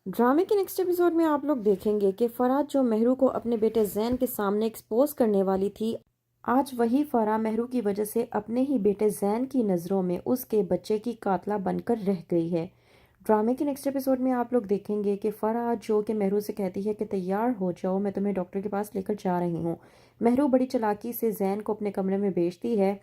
ड्रामे के next episode में आप लोग देखेंगे कि फराह जो मेहरू को अपने बेटे जैन के सामने एक्सपोज करने वाली थी, आज वही फराह मेहरू की वजह से अपने ही बेटे जैन की नज़रों में उसके बच्चे की कातला बनकर रह गई है। ड्रामे के नेक्स्ट एपिसोड में आप लोग देखेंगे कि फराह जो कि मेहरू से कहती है कि तैयार हो जाओ, मैं तुम्हें डॉक्टर के पास लेकर जा रही हूँ। मेहरू बड़ी चालाकी से जैन को अपने कमरे में भेजती है।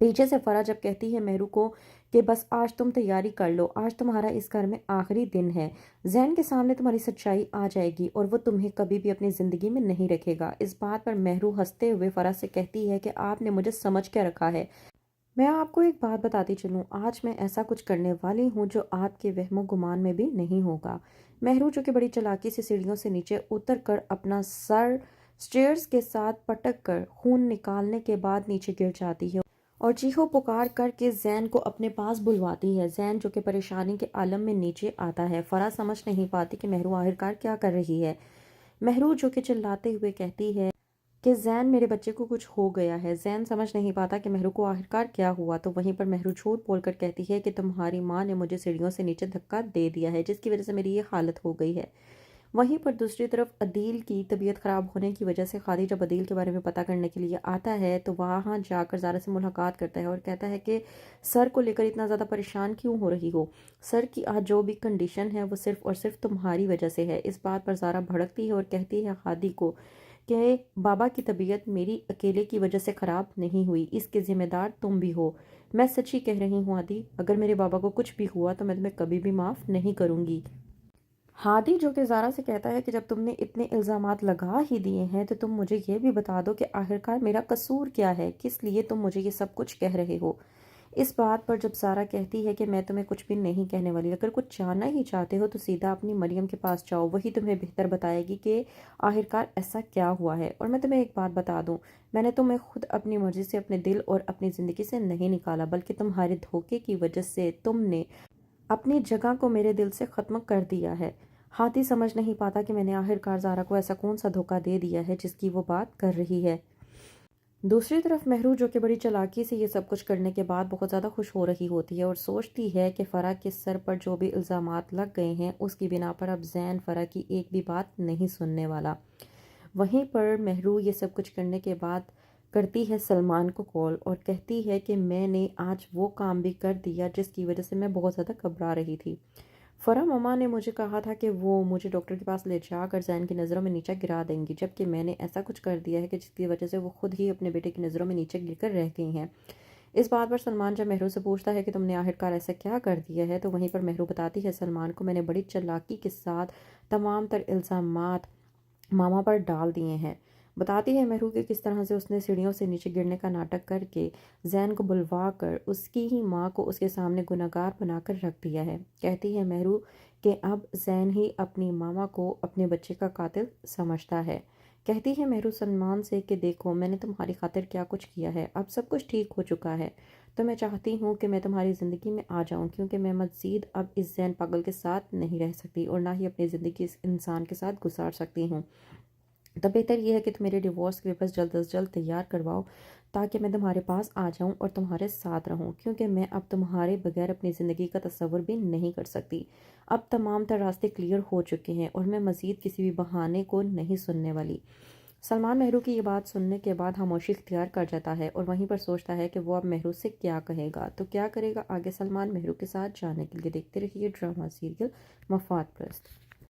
पीछे से फराह जब कहती है मेहरू को कि बस आज तुम तैयारी कर लो, आज तुम्हारा इस घर में आखिरी दिन है, जैन के सामने तुम्हारी सच्चाई आ जाएगी और वो तुम्हें कभी भी अपनी ज़िंदगी में नहीं रखेगा। इस बात पर मेहरू हंसते हुए फराह से कहती है कि आपने मुझे समझ के रखा है। मैं आपको एक बात बताती चलूँ, आज मैं ऐसा कुछ करने वाली हूँ जो आपके वहमो गुमान में भी नहीं होगा। मेहरू जो कि बड़ी चालाकी से सीढ़ियों से नीचे उतर कर अपना सर स्टेयर्स के साथ पटक कर खून निकालने के बाद नीचे गिर जाती है और चीखो पुकार करके जैन को अपने पास बुलवाती है। जैन जो कि परेशानी के आलम में नीचे आता है। फराह समझ नहीं पाती कि मेहरू आखिरकार क्या कर रही है। मेहरू जो कि चिल्लाते हुए कहती है कि जैन मेरे बच्चे को कुछ हो गया है। जैन समझ नहीं पाता कि मेहरू को आखिरकार क्या हुआ, तो वहीं पर मेहरू झूठ बोलकर कहती है कि तुम्हारी माँ ने मुझे सीढ़ियों से नीचे धक्का दे दिया है, जिसकी वजह से मेरी ये हालत हो गई है। वहीं पर दूसरी तरफ अदील की तबीयत ख़राब होने की वजह से खादी जब अदील के बारे में पता करने के लिए आता है तो वहाँ जाकर ज़ारा से मुलाकात करता है और कहता है कि सर को लेकर इतना ज़्यादा परेशान क्यों हो रही हो, सर की आज जो भी कंडीशन है वो सिर्फ़ और सिर्फ तुम्हारी वजह से है। इस बात पर ज़ारा भड़कती है और कहती है खादी को कि बाबा की तबीयत मेरी अकेले की वजह से ख़राब नहीं हुई, इसके ज़िम्मेदार तुम भी हो। मैं सच ही कह रही हूँ आदि, अगर मेरे बाबा को कुछ भी हुआ तो मैं तुम्हें कभी भी माफ़ नहीं करूँगी। हादी जो कि ज़ारा से कहता है कि जब तुमने इतने इल्ज़ामात लगा ही दिए हैं तो तुम मुझे ये भी बता दो कि आखिरकार मेरा कसूर क्या है, किस लिए तुम मुझे ये सब कुछ कह रहे हो। इस बात पर जब ज़ारा कहती है कि मैं तुम्हें कुछ भी नहीं कहने वाली, अगर कुछ जानना ही चाहते हो तो सीधा अपनी मरियम के पास जाओ, वही तुम्हें बेहतर बताएगी कि आखिरकार ऐसा क्या हुआ है। और मैं तुम्हें एक बात बता दूँ, मैंने तुम्हें खुद अपनी मर्ज़ी से अपने दिल और अपनी ज़िंदगी से नहीं निकाला, बल्कि तुम्हारे धोखे की वजह से तुमने अपनी जगह को मेरे दिल से ख़त्म कर दिया है। हाथी समझ नहीं पाता कि मैंने आखिरकार ज़ारा को ऐसा कौन सा धोखा दे दिया है जिसकी वो बात कर रही है। दूसरी तरफ मेहरू जो कि बड़ी चालाकी से ये सब कुछ करने के बाद बहुत ज़्यादा खुश हो रही होती है और सोचती है कि फ़राह के सर पर जो भी इल्ज़ामात लग गए हैं उसकी बिना पर अब जैन फ़राह की एक भी बात नहीं सुनने वाला। वहीं पर मेहरू ये सब कुछ करने के बाद करती है सलमान को कॉल और कहती है कि मैंने आज वो काम भी कर दिया जिसकी वजह से मैं बहुत ज़्यादा घबरा रही थी। फ़रा ममा ने मुझे कहा था कि वो मुझे डॉक्टर के पास ले जाकर जैन की नज़रों में नीचे गिरा देंगी, जबकि मैंने ऐसा कुछ कर दिया है कि जिसकी वजह से वो खुद ही अपने बेटे की नज़रों में नीचे गिरकर रह गई हैं। इस बात पर सलमान जब मेहरू से पूछता है कि तुमने आखिरकार ऐसा क्या कर दिया है, तो वहीं पर मेहरू बताती है सलमान को, मैंने बड़ी चालाकी के साथ तमाम तर इल्ज़ामात मामा पर डाल दिए हैं। बताती है मेहरू कि किस तरह से उसने सीढ़ियों से नीचे गिरने का नाटक करके जैन को बुलवा कर उसकी ही माँ को उसके सामने गुनहगार बनाकर रख दिया है। कहती है मेहरू कि अब जैन ही अपनी मामा को अपने बच्चे का कातिल समझता है। कहती है मेहरू सलमान से कि देखो मैंने तुम्हारी खातिर क्या कुछ किया है, अब सब कुछ ठीक हो चुका है, तो मैं चाहती हूँ कि मैं तुम्हारी ज़िंदगी में आ जाऊँ, क्योंकि मैं मज़ीद अब इस जैन पागल के साथ नहीं रह सकती और ना ही अपनी ज़िंदगी इस इंसान के साथ गुजार सकती हूँ। तो बेहतर यह है कि तुम मेरे डिवोर्स के पेपर्स जल्द अज जल्द तैयार करवाओ, ताकि मैं तुम्हारे पास आ जाऊं और तुम्हारे साथ रहूं, क्योंकि मैं अब तुम्हारे बगैर अपनी ज़िंदगी का तस्वर भी नहीं कर सकती। अब तमाम तर रास्ते क्लियर हो चुके हैं और मैं मज़ीद किसी भी बहाने को नहीं सुनने वाली। सलमान मेहरू की ये बात सुनने के बाद खामोशी इख्तियार कर जाता है और वहीं पर सोचता है कि वो अब मेहरू से क्या कहेगा। तो क्या करेगा आगे सलमान मेहरू के साथ जाने के लिए देखते रहिए ड्रामा सीरियल मफाद प्रस्त।